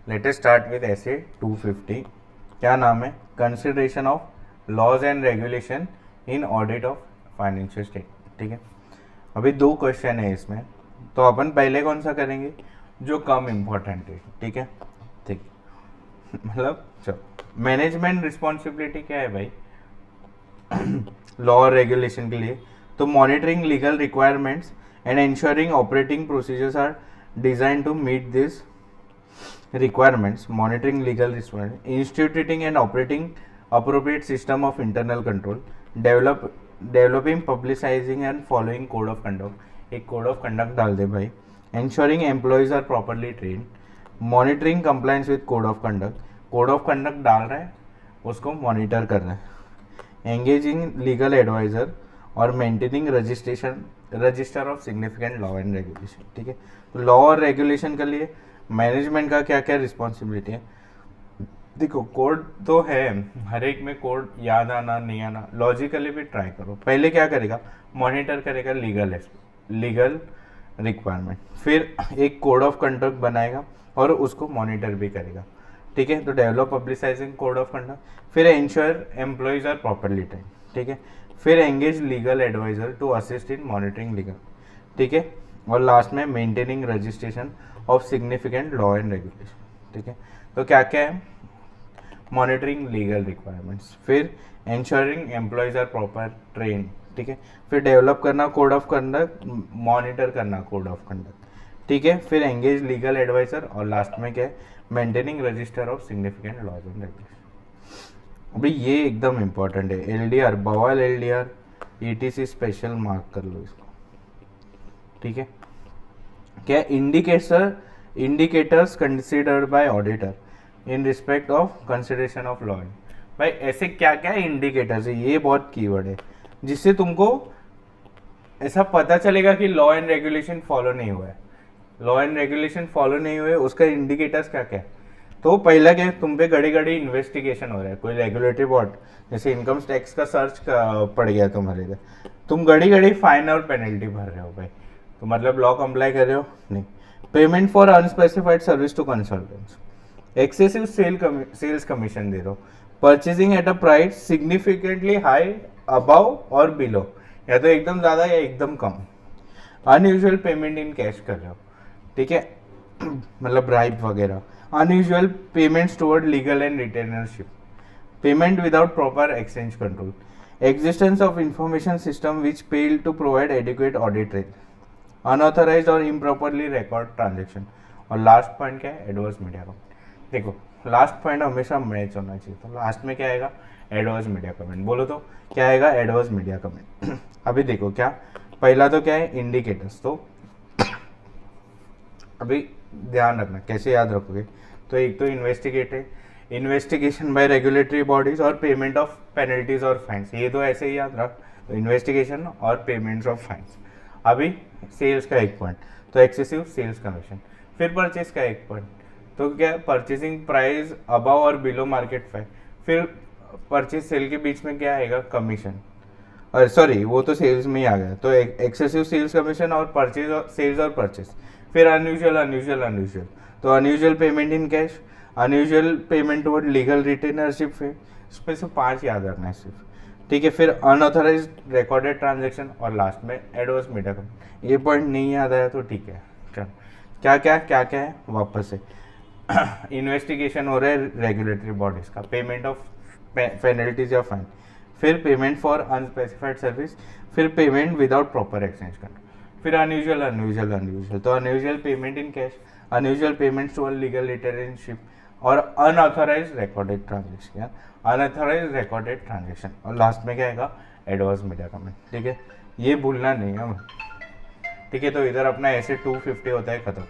Let us start with ऐसे 250। क्या नाम है? Consideration of laws and regulation in audit of financial statement. ठीक है, अभी दो क्वेश्चन है इसमें, तो अपन पहले कौन सा करेंगे जो कम इम्पोर्टेंट है। ठीक है, ठीक, मतलब चलो मैनेजमेंट रिस्पॉन्सिबिलिटी क्या है भाई लॉ और रेगुलेशन के लिए? तो monitoring legal requirements and ensuring operating procedures are designed to meet these requirements, monitoring legal requirements, instituting and operating appropriate system of internal control, developing, publicizing and following code of conduct। एक code of conduct डाल दे भाई। ensuring employees are properly trained, monitoring compliance with code of conduct, code of conduct डाल रहा है उसको monitor कर रहा है, engaging legal advisor और maintaining register of significant law and regulation. ठीक है, तो लॉ और रेगुलेशन के लिए मैनेजमेंट का क्या क्या रिस्पॉन्सिबिलिटी है? देखो कोड तो है, हर एक में कोड याद आना नहीं आना, लॉजिकली भी ट्राई करो। पहले क्या करेगा? मॉनिटर करेगा लीगल रिक्वायरमेंट, फिर एक कोड ऑफ कंडक्ट बनाएगा और उसको मॉनिटर भी करेगा। ठीक है, तो develop publicising code of conduct, फिर ensure employees are properly train. ठीक है, फिर engage legal adviser to assist in monitoring legal. ठीक है, और लास्ट में maintaining registration of significant law and regulation. ठीक है, तो क्या क्या है? मॉनिटरिंग लीगल रिक्वायरमेंट्स, फिर ensuring employees are proper train. ठीक है, फिर डेवलप करना कोड ऑफ कंडक्ट, मॉनिटर करना कोड ऑफ कंडक्ट। ठीक है, फिर एंगेज लीगल एडवाइजर और लास्ट में क्या है? Maintaining register of significant laws and regulation. अभी ये एकदम इम्पोर्टेंट है, एलडीआर, बवाल एलडीआर, ईटीसी स्पेशल मार्क कर लो इसको। ठीक है, क्या indicators considered bye auditor in respect of consideration of law. भाई ऐसे क्या क्या इंडिकेटर्स है, ये बहुत कीवर्ड है जिससे तुमको ऐसा पता चलेगा कि लॉ एंड रेगुलेशन फॉलो नहीं हुआ है। लॉ एंड रेगुलेशन फॉलो नहीं हुए, उसका इंडिकेटर्स क्या क्या है? तो पहला क्या, तुम पे घड़ी घड़ी इन्वेस्टिगेशन हो रहा है, कोई रेगुलेटरी बॉडी जैसे इनकम टैक्स का सर्च पड़ गया तुम्हारे इधर, तुम घड़ी घड़ी फाइन और पेनल्टी भर रहे हो भाई, तो मतलब लॉ कंप्लाई कर रहे हो नहीं। Payment for unspecified service to consultants, excessive sales commission दे रहे हो, purchasing at a price significantly high above और बिलो, या तो एकदम ज़्यादा या एकदम कम, अनयूजुअल पेमेंट इन कैश कर रहे हो। ठीक है, मतलब ब्राइब वगैरह, unusual payments toward legal and retainership, payment without proper exchange control, existence of information system which fail to provide adequate audit trail, unauthorized or improperly record transaction, और last point क्या है? Adverse media comment. देखो last point हमेशा match होना चाहिए, तो last में क्या आएगा? Adverse media comment. बोलो तो क्या आएगा? Adverse media comment. अभी देखो क्या, पहला तो क्या है? इंडिकेटर्स। तो अभी ध्यान रखना, कैसे याद रखोगे? तो एक तो इन्वेस्टिगेशन बाय रेगुलेटरी बॉडीज और पेमेंट ऑफ पेनल्टीज और फाइन्स, ये तो ऐसे ही याद रख। तो इन्वेस्टिगेशन और पेमेंट्स ऑफ फाइन्स। अभी सेल्स का एक पॉइंट, तो एक्सेसिव सेल्स कमीशन। फिर परचेज का एक पॉइंट, तो क्या? परचेजिंग प्राइस अबव और बिलो मार्केट प्राइस। फिर परचेज सेल के बीच में क्या आएगा? कमीशन, सॉरी वो तो सेल्स में ही आ गया, तो एक्सेसिव सेल्स कमीशन और परचेज और सेल्स और परचेज। फिर अनयूजुअल, तो unusual payment in cash, unusual payment toward legal रिटेनरशिप, फिर इसमें से 5 याद रखना है सिर्फ। ठीक है, फिर अनऑथराइज्ड रिकॉर्डेड ट्रांजैक्शन और लास्ट में एडवर्स मीडिया कमेंट। ये पॉइंट नहीं याद आया तो ठीक है, चल क्या क्या है वापस से। इन्वेस्टिगेशन हो रहा है रेगुलेटरी बॉडीज का, पेमेंट ऑफ पेनल्टीज या फाइन, फिर पेमेंट फॉर अनस्पेसिफाइड सर्विस, फिर payment without proper exchange control, फिर अनयूजुअल, तो unusual payment in cash, unusual payments to legal retainership और अनऑथराइज्ड रिकॉर्डेड ट्रांजेक्शन, और लास्ट में क्या आएगा? Adverse media comment. ठीक है, ये भूलना नहीं है। ठीक है, तो इधर अपना ऐसे 250 होता है खत्म।